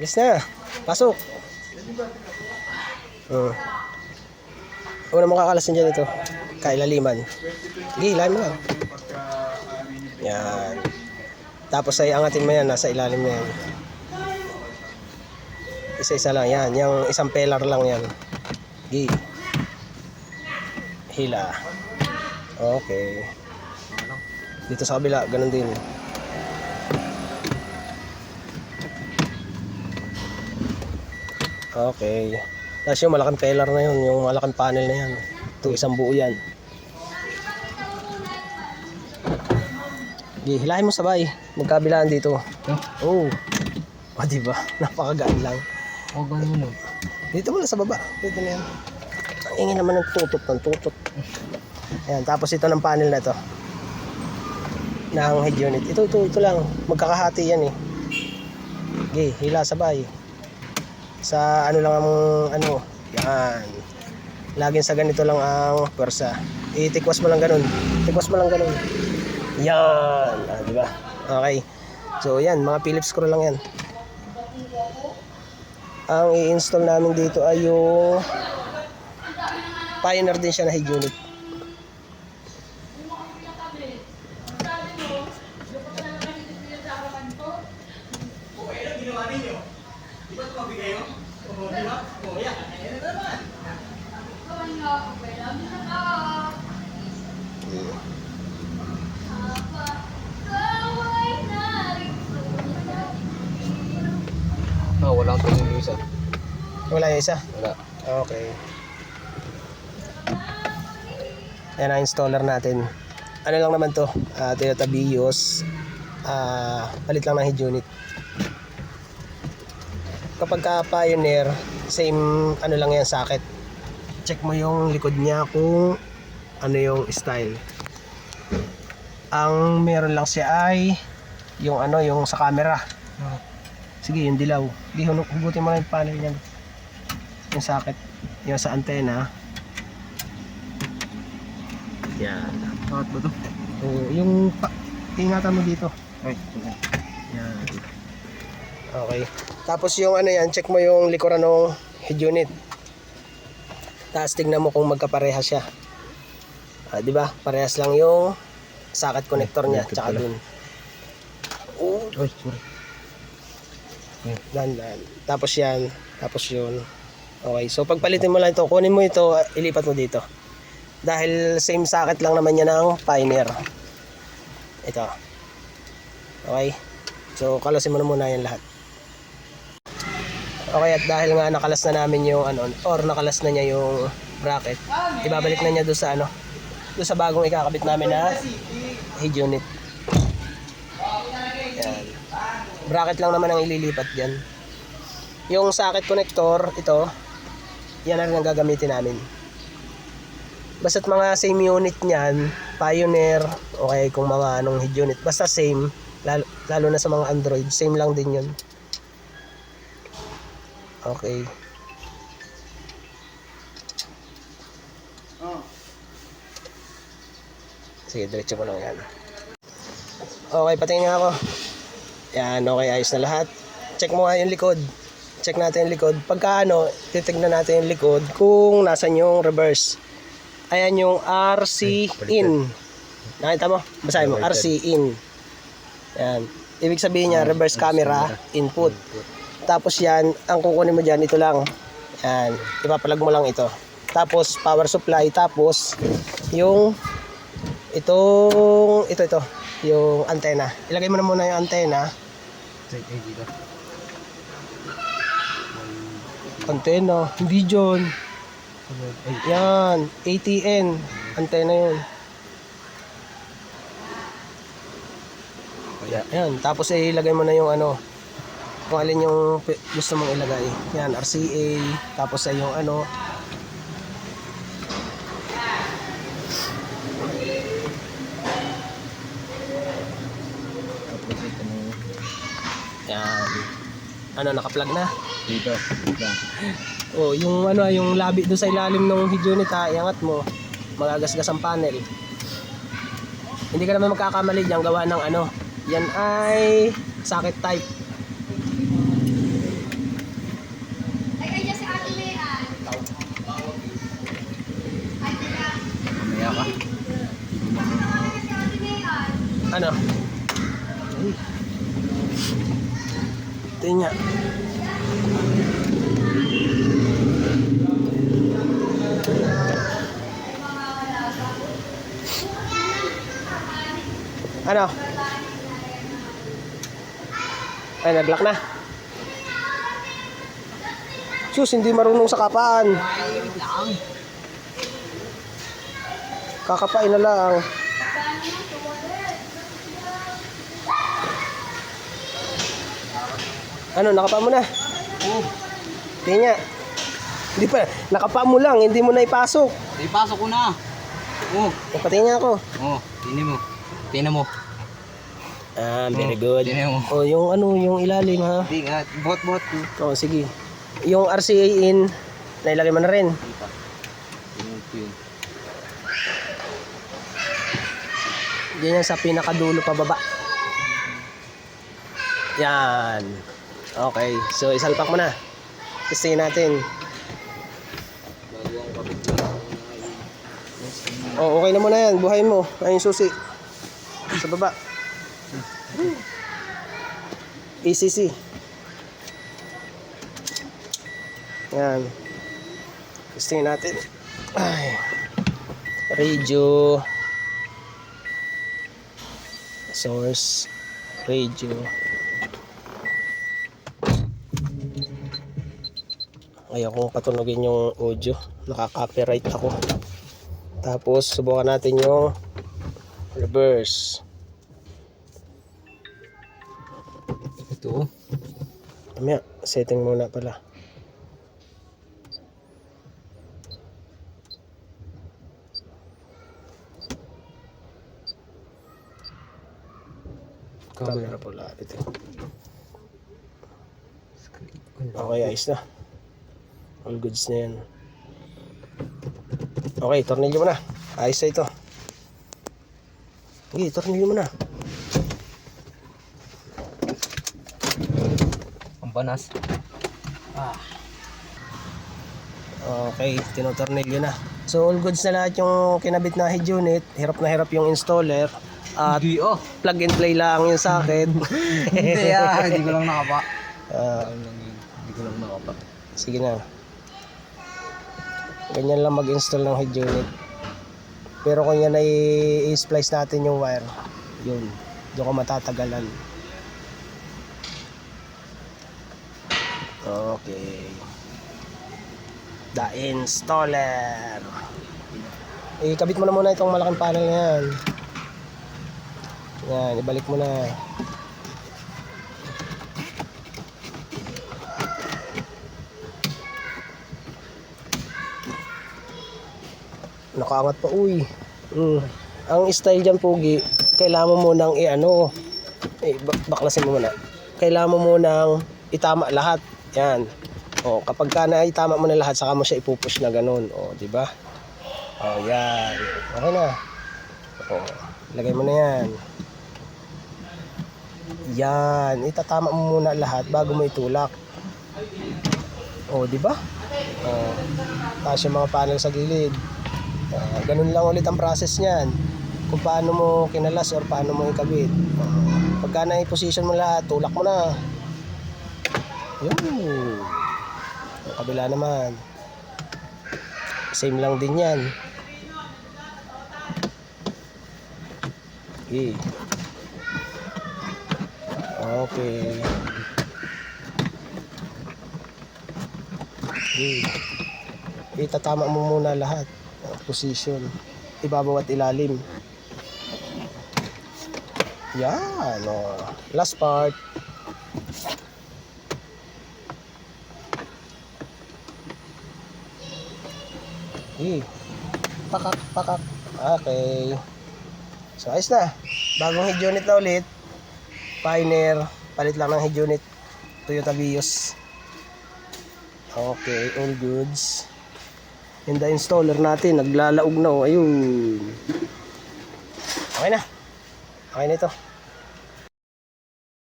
Bilis na. Pasok. Una mo kakalasin dyan ito. Kailaliman. Sige, ilalim mo lang. Yan. Tapos ay angatin mo yan. Nasa ilalim mo yan. Isa-isa lang yan. Yung isang pelar lang yan. Sige. Hila. Okay. Dito sa kabila, ganun din. Okay. Tapos yung malaking pelar na yun, yung malaking panel na yan. Ito, isang buo yan. Okay, hilahin mo sabay. Magkabilaan dito. Oh. O, diba? Napakagaan lang. O, ganun mo lang. Dito mo lang sa baba. Dito na yan. Ang ingin naman ng tutot ng tutot. Ayan, tapos ito ng panel na to. Ng head unit. Ito lang. Magkakahati yan eh. Okay, hila sabay. Sa ano lang ang ano. Yan. Laging sa ganito lang ang pwersa. Itikwas mo lang ganun. Tikwas mo lang ganun. Yan. Diba? Okay. So yan, mga Phillips screw lang yan. Ang i-install namin dito ay yung Pioneer din siya na head unit. Walang tumulong isa. Wala yung isa? Wala. Okay. Ayan ang installer natin. Ano lang naman to? Toyota Vios. Palit lang ng head unit. Kapag ka Pioneer, same ano lang yan, socket. Check mo yung likod niya kung ano yung style. Ang meron lang siya ay yung ano, yung sa camera. Sige, yung dilaw. Di, hugutin mo lang yung panel niyan. Yung socket. Yung sa antena. Yan. Bakit ba ito? Yung ingatan mo dito. Ay, Yan. Okay. Tapos yung ano yan, check mo yung likuran ng head unit. Tapos tignan mo kung magkapareha siya. Di ba? Parehas lang yung socket connector niya, tsaka dun. Oh, ay, sorry. dan. Tapos yan, tapos yun. Okay, so pagpalitin mo lang ito, kunin mo ito, ilipat mo dito. Dahil same socket lang naman yan ng Pioneer. Ito. Okay. So kalasin mo na muna yan lahat. Okay, at dahil nga nakalas na namin yung ano, or nakalas na niya yung bracket, ibabalik na niya doon sa ano, doon sa bagong ikakabit namin na head unit. Yan. Bracket lang naman ang ililipat diyan. Yung socket connector, ito, yan na rin ang gagamitin namin. Basta't mga same unit niyan, Pioneer, okay, kung mga anong head unit, basta same, lalo na sa mga Android, same lang din yun. Okay. Sige, diretso mo lang yan. Okay, patingin nga ako. Yan, okay, ayos na lahat. Check mo nga yung likod. Check natin yung likod. Pagka ano, titignan natin yung likod kung nasan yung reverse. Ayan yung RC in. Nakita mo? Basahin mo, RC in. Yan. Ibig sabihin niya, reverse camera input. Tapos yan, ang kukunin mo dyan, ito lang. Yan, ipapalag mo lang ito. Tapos power supply, tapos yung ito, yung antena. Ilagay mo na muna yung antena. Antena, hindi dyan. Yan, ATN, antena yun. Yan, tapos ilagay mo na yung ano, kung alin yung gusto mong ilagay. Yan, RCA, tapos ay yung ano. Yan. Ano, naka-plug na? Dito. Oh, yung ano, yung labi doon sa ilalim ng head unit, iangat mo. Magagasgas ang panel. Hindi ka naman magkakamali diyan, gawa ng ano. Yan ay socket type. niya. Ano? Ay, nag-lock na. Sus, hindi marunong sa kapaan. Kakapain na lang. Ano, nakapa mo na? Oo. Tingnan niya. Hindi pa, nakapa mo lang, hindi mo na ipasok. Ipasok ko na. Oo. Patingin niya ako. Oo. Tingnan mo. Tingnan mo. Ah, very good. Tingnan mo. Oh, yung ano, yung ilalim ha. Hindi nga. Bot-bot. Oh, sige. Yung RCA in, nailagay mo na rin. Hindi pa. Tingnan ko yun. Yan sa pinakadulo pababa. Yan. Okay, so isalpak mo na. Testingin natin. Bago ang kapit na. Oh, okay na muna yan. Buhayin mo. Ayun yung susi. Sa baba. ECC. Yan. Testingin natin. Ay. Radio. Source. Radio. Ayaw kong patunogin yung audio. Naka-copyright ako. Tapos, subukan natin yung reverse. Ito. Mamaya, setting muna pala. Camera pala ito. Okay, ayos na. All goods na yan. Okay, tornilyo mo na. Ayos na ito. Okay, tornilyo mo na. Ang banas. Okay, tinotornilyo na. So all goods na lahat yung kinabit na head unit. Hirap na hirap yung installer. At Hindi plug and play lang yung socket. Hindi ah. Hindi ko lang nakapa. Ah, Hindi ko lang nakapa. sige na. Ganyan lang mag-install ng head unit. Pero kung yan ay i-splice natin yung wire, yun, doon ka matatagalan. Okay. The installer. Ikabit mo na muna itong malaking panel na yan. Yan, ibalik mo na. Nakaangat pa, uy. Ang style dyan, Pugi, kailangan mo munang baklasin mo muna. Kailangan mo munang itama lahat. Yan. O, kapag ka na itama mo na lahat, saka mo siya ipupush na ganun. O, di ba? O, yan. Okay na. O, lagay mo na yan. Yan. Itatama mo muna lahat bago mo itulak. O, di ba? O, tapos yung mga panel sa gilid. Ganun lang ulit ang process niyan. Kung paano mo kinalas or paano mo ikabit. Pagka na-position mo lahat, tulak mo na. Yun. Ang kabila naman. Same lang din yan. Okay. Okay. Okay. Itatama mo muna lahat. Position, ibabaw at ilalim. Yan, last part. Pakak, pakak. Okay. So, ayos na. Bagong head unit na ulit. Pioneer, palit lang ng head unit. Toyota Vios. Okay, all goods. And the installer natin, naglalaog na. Ayun. Okay na. Okay na ito.